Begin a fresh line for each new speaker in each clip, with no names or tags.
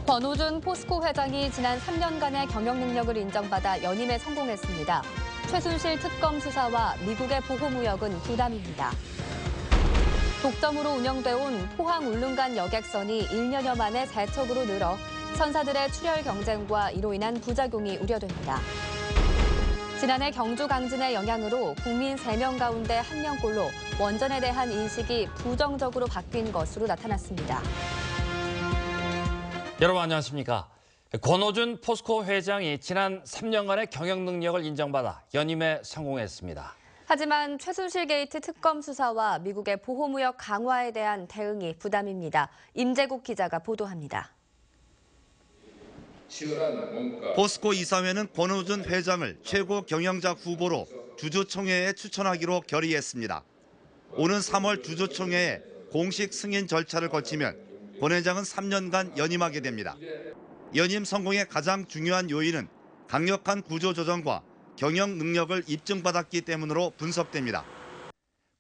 권오준 포스코 회장이 지난 3년간의 경영 능력을 인정받아 연임에 성공했습니다. 최순실 특검 수사와 미국의 보호무역은 부담입니다. 독점으로 운영돼 온 포항 울릉간 여객선이 1년여 만에 세척으로 늘어 선사들의 출혈 경쟁과 이로 인한 부작용이 우려됩니다. 지난해 경주 강진의 영향으로 국민 3명 가운데 1명꼴로 원전에 대한 인식이 부정적으로 바뀐 것으로 나타났습니다.
여러분 안녕하십니까. 권오준 포스코 회장이 지난 3년간의 경영 능력을 인정받아 연임에 성공했습니다.
하지만 최순실 게이트 특검 수사와 미국의 보호무역 강화에 대한 대응이 부담입니다. 임재국 기자가 보도합니다.
포스코 이사회는 권오준 회장을 최고 경영자 후보로 주주총회에 추천하기로 결의했습니다. 오는 3월 주주총회에 공식 승인 절차를 거치면 권 회장은 3년간 연임하게 됩니다. 연임 성공의 가장 중요한 요인은 강력한 구조조정과 경영 능력을 입증받았기 때문으로 분석됩니다.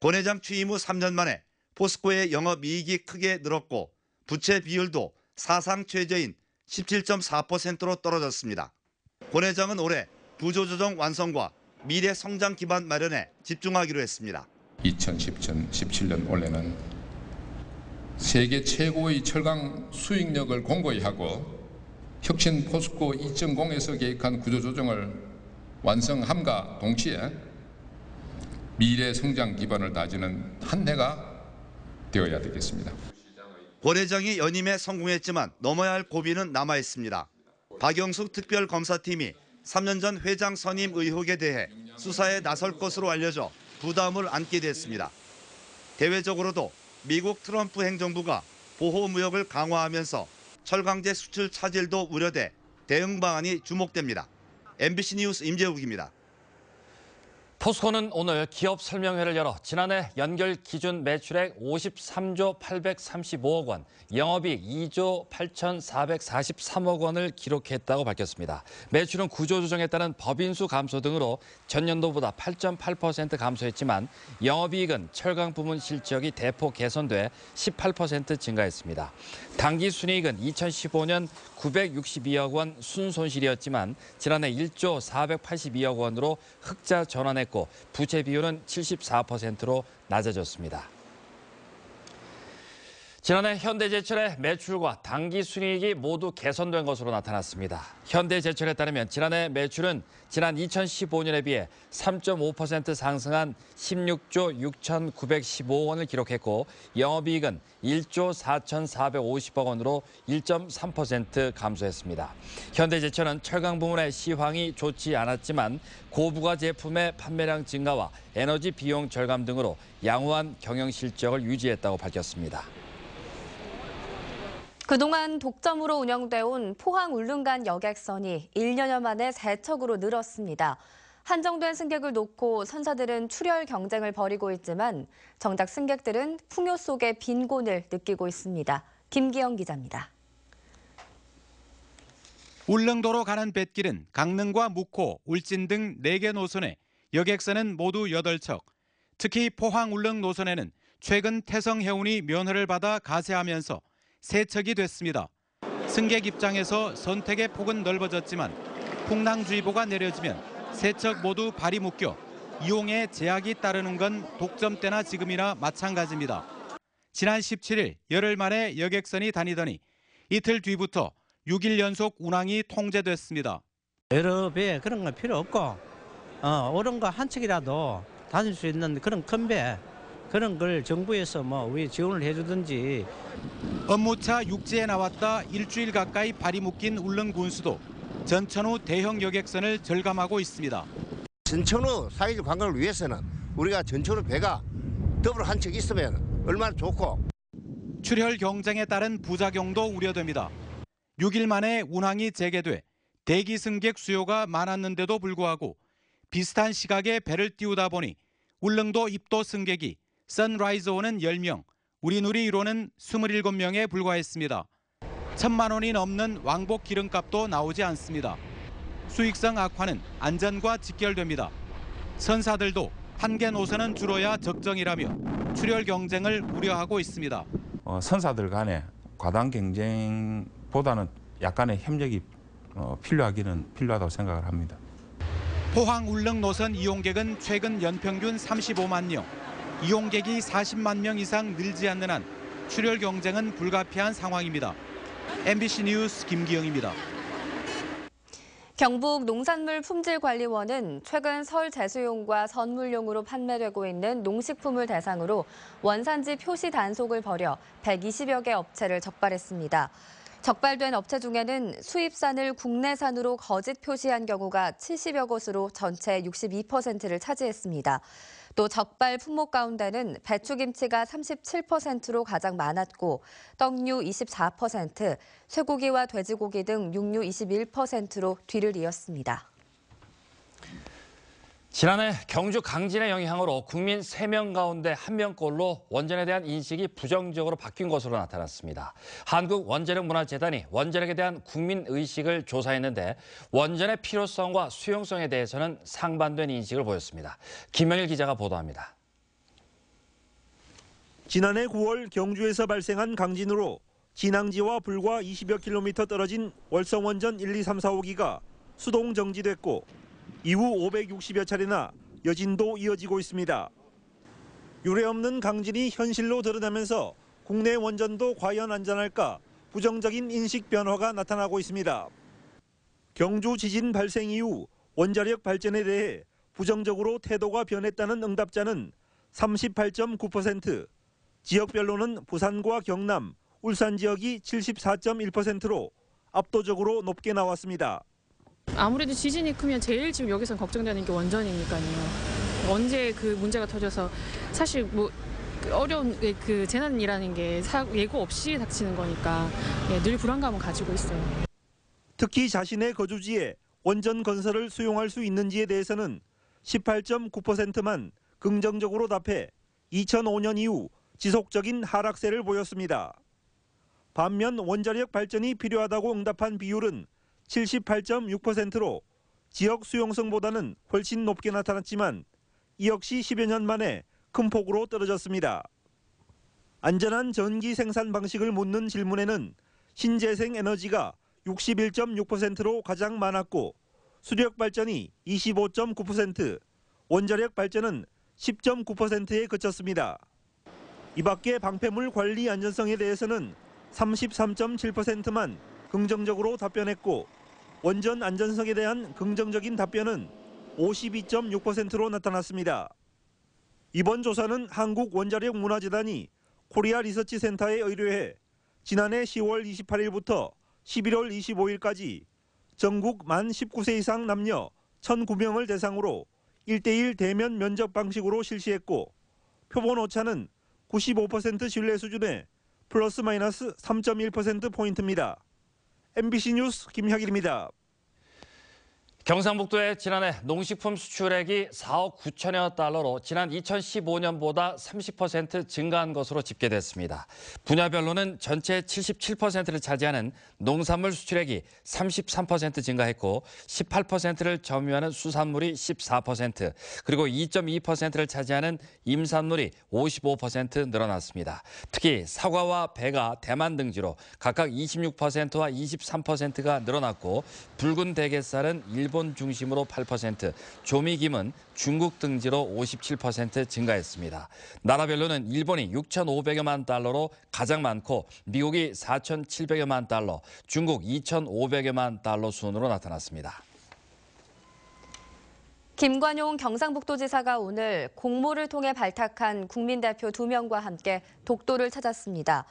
권 회장 취임 후 3년 만에 포스코의 영업이익이 크게 늘었고 부채 비율도 사상 최저인 17.4%로 떨어졌습니다. 권 회장은 올해 구조조정 완성과 미래 성장 기반 마련에 집중하기로 했습니다.
2017년 올해는 세계 최고의 철강 수익력을 공고히 하고 혁신 포스코 2.0에서 계획한 구조조정을 완성함과 동시에 미래 성장 기반을 다지는 한 해가 되어야 되겠습니다.
권 회장이 연임에 성공했지만 넘어야 할 고비는 남아 있습니다. 박영숙 특별검사팀이 3년 전 회장 선임 의혹에 대해 수사에 나설 것으로 알려져 부담을 안게 됐습니다. 대외적으로도 미국 트럼프 행정부가 보호무역을 강화하면서 철강제 수출 차질도 우려돼 대응 방안이 주목됩니다. MBC 뉴스 임재욱입니다.
포스코는 오늘 기업 설명회를 열어 지난해 연결 기준 매출액 53조 835억 원, 영업이익 2조 8,443억 원을 기록했다고 밝혔습니다. 매출은 구조조정에 따른 법인수 감소 등으로 전년도보다 8.8% 감소했지만 영업이익은 철강 부문 실적이 대폭 개선돼 18% 증가했습니다. 당기순이익은 2015년 962억 원 순손실이었지만 지난해 1조 482억 원으로 흑자 전환했고 부채 비율은 74%로 낮아졌습니다. 지난해 현대제철의 매출과 당기순이익이 모두 개선된 것으로 나타났습니다. 현대제철에 따르면 지난해 매출은 지난 2015년에 비해 3.5% 상승한 16조 6,915억 원을 기록했고 영업이익은 1조 4,450억 원으로 1.3% 감소했습니다. 현대제철은 철강 부문의 시황이 좋지 않았지만 고부가 제품의 판매량 증가와 에너지 비용 절감 등으로 양호한 경영 실적을 유지했다고 밝혔습니다.
그동안 독점으로 운영돼 온 포항 울릉간 여객선이 1년여 만에 세척으로 늘었습니다. 한정된 승객을 놓고 선사들은 출혈 경쟁을 벌이고 있지만 정작 승객들은 풍요 속의 빈곤을 느끼고 있습니다. 김기영 기자입니다.
울릉도로 가는 뱃길은 강릉과 묵호, 울진 등 4개 노선에 여객선은 모두 8척. 특히 포항 울릉 노선에는 최근 태성해운이 면허를 받아 가세하면서 세척이 됐습니다. 승객 입장에서 선택의 폭은 넓어졌지만 풍랑주의보가 내려지면 세척 모두 발이 묶여 이용에 제약이 따르는 건 독점 때나 지금이나 마찬가지입니다. 지난 17일 열흘 만에 여객선이 다니더니 이틀 뒤부터 6일 연속 운항이 통제됐습니다.
여러 배 그런 건 필요 없고 옳은 거 한 척이라도 다닐 수 있는 그런 큰 배 그런 걸 정부에서 우리 지원을 해주든지.
업무차 육지에 나왔다 일주일 가까이 발이 묶인 울릉 군수도 전천후 대형 여객선을 절감하고 있습니다.
전천후 사회적 관광을 위해서는 우리가 전천후 배가 더블 한 척 있으면 얼마나 좋고.
출혈 경쟁에 따른 부작용도 우려됩니다. 6일 만에 운항이 재개돼 대기 승객 수요가 많았는데도 불구하고 비슷한 시각에 배를 띄우다 보니 울릉도 입도 승객이 선라이즈호는 10명, 우리누리로는 27명에 불과했습니다. 1,000만 원이 넘는 왕복 기름값도 나오지 않습니다. 수익성 악화는 안전과 직결됩니다. 선사들도 한 개 노선은 줄어야 적정이라며 출혈 경쟁을 우려하고 있습니다.
선사들 간에 과당 경쟁보다는 약간의 협력이 필요하다고 생각을 합니다.
포항 울릉 노선 이용객은 최근 연평균 35만 명, 이용객이 40만 명 이상 늘지 않는 한 출혈 경쟁은 불가피한 상황입니다. MBC 뉴스 김기영입니다.
경북 농산물품질관리원은 최근 설 제수용과 선물용으로 판매되고 있는 농식품을 대상으로 원산지 표시 단속을 벌여 120여 개 업체를 적발했습니다. 적발된 업체 중에는 수입산을 국내산으로 거짓 표시한 경우가 70여 곳으로 전체 62%를 차지했습니다. 또 적발 품목 가운데는 배추김치가 37%로 가장 많았고 떡류 24%, 쇠고기와 돼지고기 등 육류 21%로 뒤를 이었습니다.
지난해 경주 강진의 영향으로 국민 3명 가운데 1명꼴로 원전에 대한 인식이 부정적으로 바뀐 것으로 나타났습니다. 한국원자력문화재단이 원자력에 대한 국민의식을 조사했는데 원전의 필요성과 수용성에 대해서는 상반된 인식을 보였습니다. 김명일 기자가 보도합니다.
지난해 9월 경주에서 발생한 강진으로 진앙지와 불과 20여 킬로미터 떨어진 월성원전 1, 2, 3, 4, 5기가 수동 정지됐고 이후 560여 차례나 여진도 이어지고 있습니다. 유례없는 강진이 현실로 드러나면서 국내 원전도 과연 안전할까 부정적인 인식 변화가 나타나고 있습니다. 경주 지진 발생 이후 원자력 발전에 대해 부정적으로 태도가 변했다는 응답자는 38.9%, 지역별로는 부산과 경남, 울산 지역이 74.1%로 압도적으로 높게 나왔습니다.
아무래도 지진이 크면 제일 지금 여기서 걱정되는 게 원전이니까요. 언제 그 문제가 터져서 사실 뭐 어려운 그 재난이라는 게 예고 없이 닥치는 거니까 늘 불안감은 가지고 있어요.
특히 자신의 거주지에 원전 건설을 수용할 수 있는지에 대해서는 18.9%만 긍정적으로 답해 2005년 이후 지속적인 하락세를 보였습니다. 반면 원자력 발전이 필요하다고 응답한 비율은 78.6%로 지역 수용성보다는 훨씬 높게 나타났지만 이 역시 10여 년 만에 큰 폭으로 떨어졌습니다. 안전한 전기 생산 방식을 묻는 질문에는 신재생 에너지가 61.6%로 가장 많았고 수력 발전이 25.9%, 원자력 발전은 10.9%에 그쳤습니다. 이 밖에 방패물 관리 안전성에 대해서는 33.7%만 긍정적으로 답변했고 원전 안전성에 대한 긍정적인 답변은 52.6%로 나타났습니다. 이번 조사는 한국원자력문화재단이 코리아 리서치 센터에 의뢰해 지난해 10월 28일부터 11월 25일까지 전국 만 19세 이상 남녀 1,009명을 대상으로 1:1 대면 면접 방식으로 실시했고 표본 오차는 95% 신뢰 수준의 플러스 마이너스 3.1%포인트입니다. MBC 뉴스 김혁일입니다.
경상북도의 지난해 농식품 수출액이 4억 9천여 달러로 지난 2015년보다 30% 증가한 것으로 집계됐습니다. 분야별로는 전체 77%를 차지하는 농산물 수출액이 33% 증가했고 18%를 점유하는 수산물이 14%, 그리고 2.2%를 차지하는 임산물이 55% 늘어났습니다. 특히 사과와 배가 대만 등지로 각각 26%와 23%가 늘어났고 붉은 대게살은 일본 중심으로 8%, 조미김은 중국 등지로 57% 증가했습니다. 나라별로는 일본이 6,500여만 달러로 가장 많고 미국이 4,700여만 달러, 중국 2,500여만 달러 순으로 나타났습니다.
김관용 경상북도지사가 오늘 공모를 통해 발탁한 국민대표 2명과 함께 독도를 찾았습니다.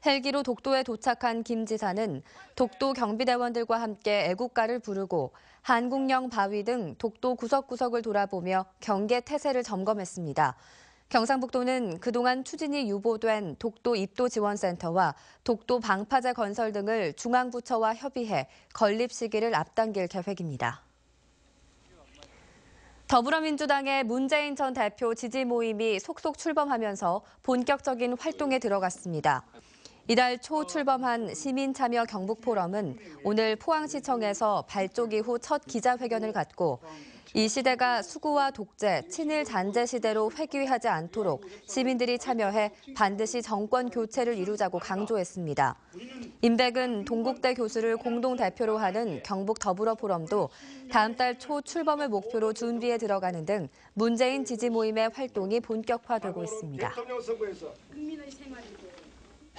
헬기로 독도에 도착한 김 지사는 독도 경비대원들과 함께 애국가를 부르고 한국령 바위 등 독도 구석구석을 돌아보며 경계 태세를 점검했습니다. 경상북도는 그동안 추진이 유보된 독도 입도지원센터와 독도 방파제 건설 등을 중앙부처와 협의해 건립 시기를 앞당길 계획입니다. 더불어민주당의 문재인 전 대표 지지 모임이 속속 출범하면서 본격적인 활동에 들어갔습니다. 이달 초 출범한 시민참여 경북포럼은 오늘 포항시청에서 발족이 후 첫 기자회견을 갖고 이 시대가 수구와 독재, 친일 잔재 시대로 회귀하지 않도록 시민들이 참여해 반드시 정권 교체를 이루자고 강조했습니다. 임백은 동국대 교수를 공동 대표로 하는 경북 더불어 포럼도 다음 달 초 출범을 목표로 준비에 들어가는 등 문재인 지지 모임의 활동이 본격화되고 있습니다.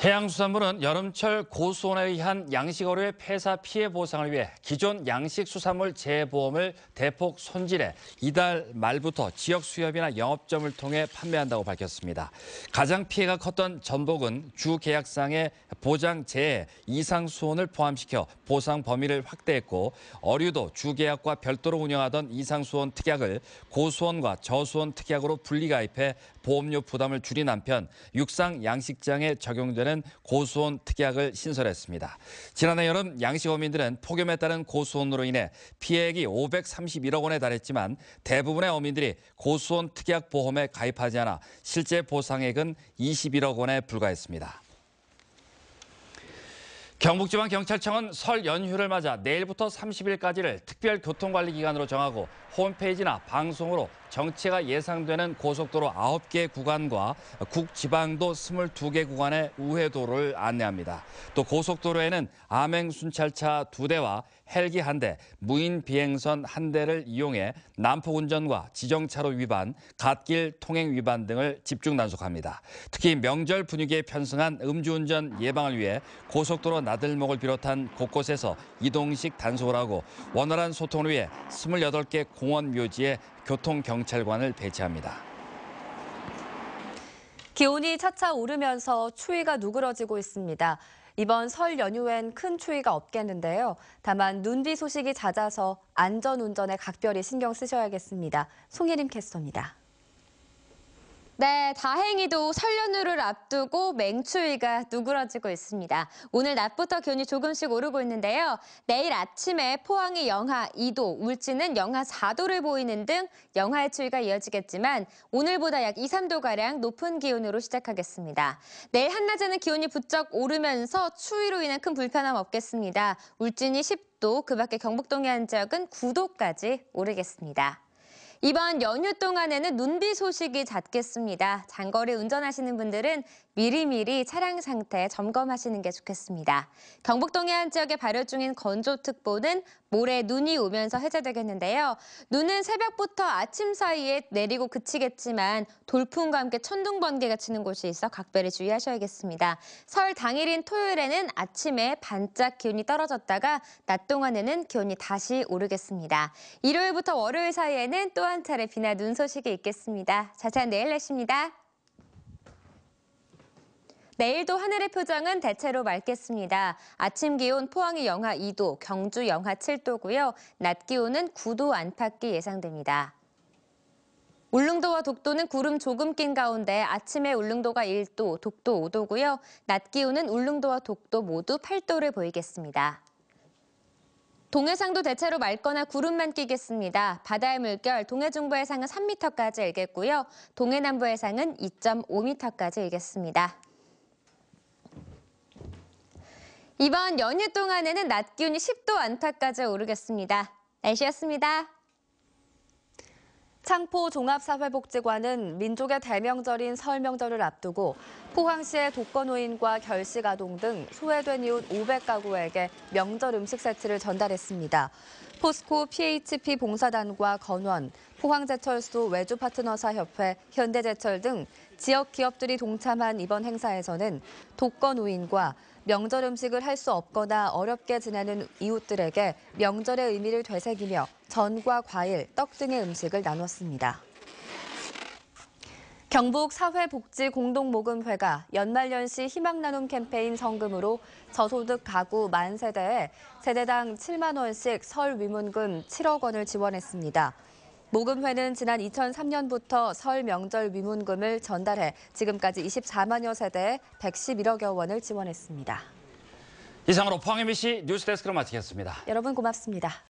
해양수산부는 여름철 고수온에 의한 양식어류의 폐사 피해 보상을 위해 기존 양식수산물 재보험을 대폭 손질해 이달 말부터 지역 수협이나 영업점을 통해 판매한다고 밝혔습니다. 가장 피해가 컸던 전복은 주 계약상의 보장 제해 이상 수온을 포함시켜 보상 범위를 확대했고 어류도 주 계약과 별도로 운영하던 이상 수온 특약을 고수온과 저수온 특약으로 분리가입해 보험료 부담을 줄인 한편 육상 양식장에 적용되는 고수온 특약을 신설했습니다. 지난해 여름 양식어민들은 폭염에 따른 고수온으로 인해 피해액이 531억 원에 달했지만 대부분의 어민들이 고수온 특약 보험에 가입하지 않아 실제 보상액은 21억 원에 불과했습니다. 경북지방경찰청은 설 연휴를 맞아 내일부터 30일까지를 특별교통관리기간으로 정하고 홈페이지나 방송으로 정체가 예상되는 고속도로 9개 구간과 국지방도 22개 구간의 우회도로를 안내합니다. 또 고속도로에는 암행순찰차 2대와 헬기 1대, 무인 비행선 1대를 이용해 난폭운전과 지정차로 위반, 갓길 통행 위반 등을 집중 단속합니다. 특히 명절 분위기에 편승한 음주운전 예방을 위해 고속도로 나들목을 비롯한 곳곳에서 이동식 단속을 하고 원활한 소통을 위해 28개 공원 묘지에 교통경찰관을 배치합니다.
기온이 차차 오르면서 추위가 누그러지고 있습니다. 이번 설 연휴엔 큰 추위가 없겠는데요. 다만 눈비 소식이 잦아서 안전운전에 각별히 신경 쓰셔야겠습니다. 송혜림 캐스터입니다.
네, 다행히도 설 연휴를 앞두고 맹추위가 누그러지고 있습니다. 오늘 낮부터 기온이 조금씩 오르고 있는데요. 내일 아침에 포항이 영하 2도, 울진은 영하 4도를 보이는 등 영하의 추위가 이어지겠지만 오늘보다 약 2, 3도가량 높은 기온으로 시작하겠습니다. 내일 한낮에는 기온이 부쩍 오르면서 추위로 인한 큰 불편함 없겠습니다. 울진이 10도, 그 밖에 경북 동해안 지역은 9도까지 오르겠습니다. 이번 연휴 동안에는 눈비 소식이 잦겠습니다. 장거리 운전하시는 분들은 미리미리 차량 상태 점검하시는 게 좋겠습니다. 경북 동해안 지역에 발효 중인 건조특보는 모레 눈이 오면서 해제되겠는데요. 눈은 새벽부터 아침 사이에 내리고 그치겠지만 돌풍과 함께 천둥 번개가 치는 곳이 있어 각별히 주의하셔야겠습니다. 설 당일인 토요일에는 아침에 반짝 기온이 떨어졌다가 낮 동안에는 기온이 다시 오르겠습니다. 일요일부터 월요일 사이에는 또 한 차례 비나 눈 소식이 있겠습니다. 자세한 내일 날씨입니다. 내일도 하늘의 표정은 대체로 맑겠습니다. 아침 기온 포항이 영하 2도, 경주 영하 7도고요. 낮 기온은 9도 안팎이 예상됩니다. 울릉도와 독도는 구름 조금 낀 가운데 아침에 울릉도가 1도, 독도 5도고요. 낮 기온은 울릉도와 독도 모두 8도를 보이겠습니다. 동해상도 대체로 맑거나 구름만 끼겠습니다. 바다의 물결 동해 중부 해상은 3m까지 일겠고요. 동해 남부 해상은 2.5m까지 일겠습니다. 이번 연휴 동안에는 낮 기온이 10도 안팎까지 오르겠습니다. 날씨였습니다.
창포 종합사회복지관은 민족의 대명절인 설 명절을 앞두고 포항시의 독거노인과 결식아동 등 소외된 이웃 500가구에게 명절 음식 세트를 전달했습니다. 포스코 PHP 봉사단과 건원, 포항제철소 외주파트너사협회, 현대제철 등 지역 기업들이 동참한 이번 행사에서는 독거노인과 명절 음식을 할 수 없거나 어렵게 지내는 이웃들에게 명절의 의미를 되새기며 전과 과일, 떡 등의 음식을 나눴습니다. 경북 사회복지공동모금회가 연말연시 희망나눔 캠페인 성금으로 저소득 가구 만 세대에 세대당 7만 원씩 설 위문금 7억 원을 지원했습니다. 모금회는 지난 2003년부터 설 명절 위문금을 전달해 지금까지 24만여 세대에 111억여 원을 지원했습니다.
이상으로 포항 MBC 뉴스데스크를 마치겠습니다.
여러분 고맙습니다.